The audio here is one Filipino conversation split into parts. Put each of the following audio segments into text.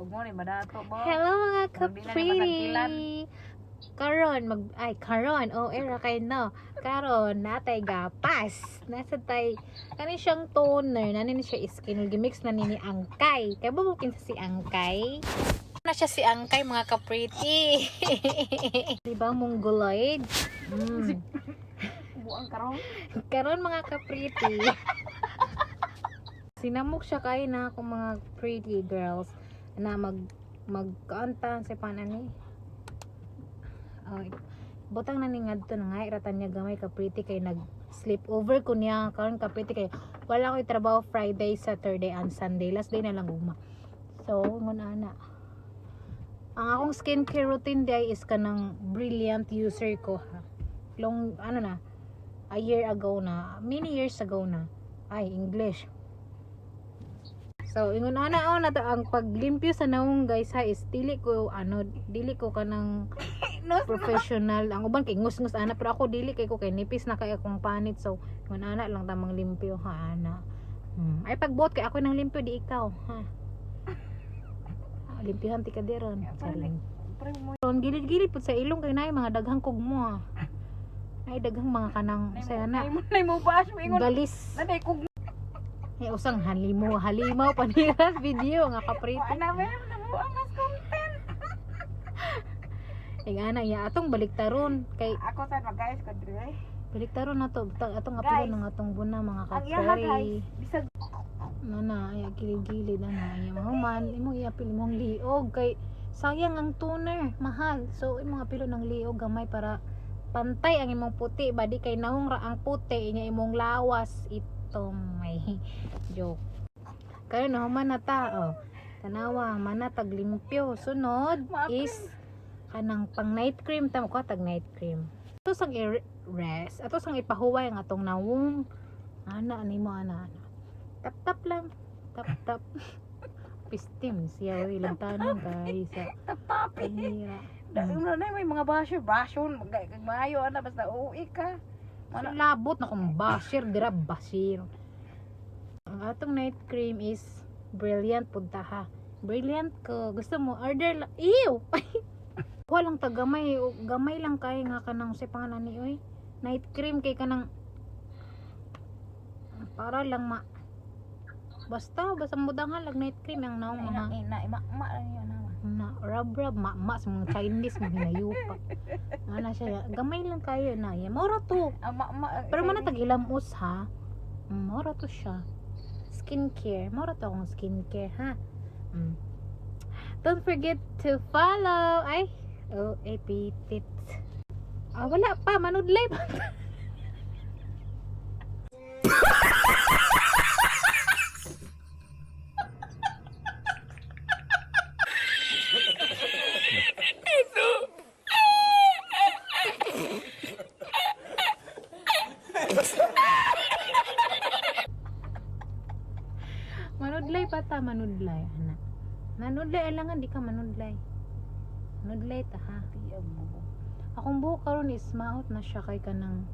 Huwag mo rin, madato mo. Hello mga Hindi na niya masangkilan. kapri. Karon, era kay no. Karon natay gapas. Nasa tay kani siyang toner, nani siya skin gimix na ni angkay. Kay ba mo kinsa si angkay? Na siya si angkay mga kapriti. Di ba mongoloid? Buang karon. Karon mga kapriti. Sinamok siya kay na akong mga pretty girls na magkaanta sa panani. Botang na ni ngadto na nga iratan niya gamay ka pretty kay nag sleep over ko niya karon ka pretty kay wala ko'y trabaho Friday, Saturday and Sunday, last day na lang ugma. So ngon ana ang akong skincare routine day is kanang brilliant user ko ha. Long a year ago na, many years ago na. Ay English. So ingon ana na to ang paglimpyo sa naong guys ha is dili ko kanang professional. Ang uban kay ngus-ngus ana pero ako dili kay ko kay nipis na kay akong panit. So ingon ana lang tamang limpyo ha ana. Ay pagbuot kay ako nang limpyo di ikaw ha. Limpyohan ti ka deron. Ron gilid-gilid pud sa ilong kay naay mga daghang kugmo ha. Ay daghang mga kanang saya na. Nay mo bash mo ingon. Galis. Nanay kog Usang halimaw paniras video nga kaprito. ana meron na mo ang content. Ana ya atong baliktaron kay Ako sa mag-guys ko dire. baliktaron na to atong apilo ng atong buna mga Ang iyaha kapre. guys, bisag Nana ay gilid-gilid ana ay mahuman imong iapil imong liog kay sayang ang toner mahal. So imong apilo ng liog gamay para pantay ang imong puti badi kay nahong ra ang puti inya imong lawas itong may joke. Kayo nahuman na ta tanawa manatag limpyo. Sunod is kanang pang night cream tamo ko tag night cream. Ato sang i-rest, ato sang ipahuway ang atong nawong ana tap lang tap pistim siya oy lantanon kay sa kanira. Una na may mga basher maayo ana basta uwi ka. Labot na kung basher dira basir. Ang atong night cream is brilliant punta ha. Brilliant ko gusto mo order ew. Walang tagamay gamay lang kay nga kanang si pangalan ni oy night cream kay kanang para lang basta mudangan lag night cream ang naong mga ma lang yun na rub ma sa mga Chinese mga hinayupa ana siya gamay lang kayo na ya mura to pero manatag ilamos ha mura to siya skincare mura to akong skincare ha don't forget to follow epitit wala pa manudlay pa manudlay pata manudlay anak manudlay alangan di ka manudlay ta ha akong buhok karon is maot na siya kay kanang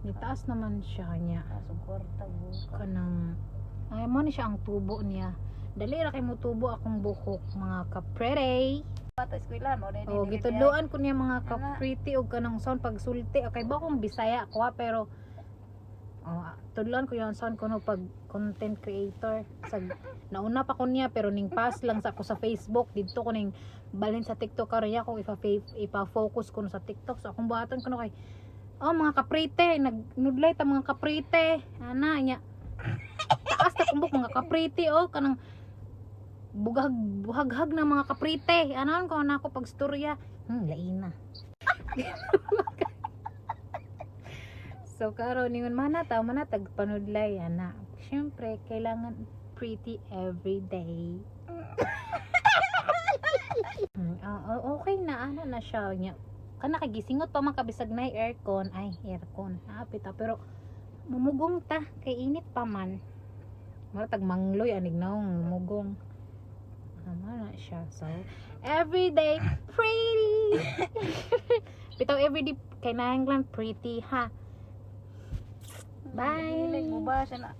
nitaas naman siya kanya suporta kanang ay mo ni siya ang tubo niya dali ra kay mo tubo akong buhok mga kaprete bata eskwela mo gitudloan ko niya mga kaprete og kanang sound pagsulti okay ba kung Bisaya ako ha pero tudlon ko yung sound ko no pag content creator nauna pa ko niya pero ning pass lang sa ako sa Facebook dito ko ning balhin sa TikTok karon ya kung ipa-focus ko no sa TikTok so akong buhaton ko no kay mga kaprite nagnudlay ta mga kaprite ana nya taas ta kumbok mga kaprite kanang buhaghag na mga kaprite anan ko na ako pag storya laina. So karon ningon manatag panudlay ana. Syempre kailangan pretty every day. Okay na ano na siya nya. Kana kay gisingot pa man kabisag na aircon hapit pero mumugong ta kay init pa man. Maratag mangloy anig naong mugong. Na siya. So every day pretty. Bitaw every day kay nahanglan pretty ha. Bye. Mo ba siya na